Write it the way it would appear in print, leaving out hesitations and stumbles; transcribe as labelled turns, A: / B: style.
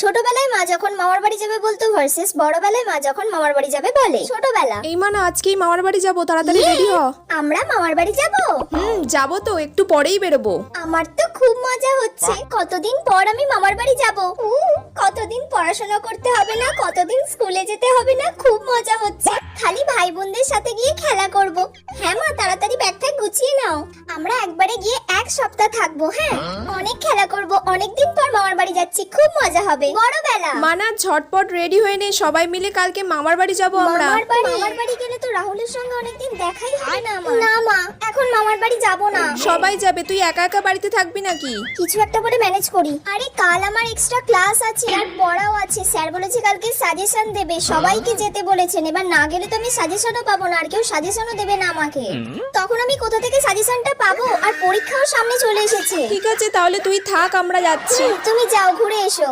A: ছোটবেলায় মা যখন মামার বাড়ি যাবে বলতো ভার্সেস বড়বেলায় মা যখন মামার বাড়ি যাবে বলে। ছোটবেলা,
B: এই মা না আজকেই মামার বাড়ি যাবো, তাড়াতাড়ি রেডি হ।
A: আমরা মামার বাড়ি যাব।
B: যাবো তো, একটু পরেই বেরোবো।
A: আমার তো খুব মজা হচ্ছে, কতদিন পর আমি মামার বাড়ি যাব। কতদিন পড়াশোনা করতে হবে না, কতদিন স্কুলে যেতে হবে না, খুব মজা হচ্ছে। খালি ভাই বোনদের সাথে গিয়ে খেলা করব। হ্যাঁ মা, তাড়াতাড়ি ব্যাগটা গুছিয়ে নাও। আমরা একবারে গিয়ে এক সপ্তাহ থাকবো। হ্যাঁ, অনেক খেলা করব, অনেকদিন পর মামার বাড়ি যাচ্ছি, খুব মজা হবে। বড়বেলা,
B: মানা ঝটপট রেডি হয়ে নে, সবাই মিলে কালকে মামার বাড়ি যাবো আমরা।
A: মামার বাড়ি গেলে তো রাহুলের সঙ্গে অনেকদিন দেখাই হয় না আমার। না মা, এখন মামার বাড়ি যাব না।
B: সবাই যাবে, তুই একা একা বাড়িতে থাকবি নাকি?
A: কিছু একটা করে ম্যানেজ করি। আরে কাল আমার এক্সট্রা ক্লাস আছে আর পড়াও আছে। স্যার বলেছে কালকে সাজেশন দেবে, সবাইকে যেতে বলেছেন। এবার না গেলে তো আমি সাজেশনও পাবো না, আর কেউ সাজেশনও দেবে না আমাকে। তখন আমি কোথা থেকে সাজেশনটা পাবো? আর পরীক্ষাও সামনে চলে এসেছে।
B: ঠিক আছে, তাহলে তুই থাক, আমরা যাচ্ছি।
A: তুমি যাও, ঘুরে এসো।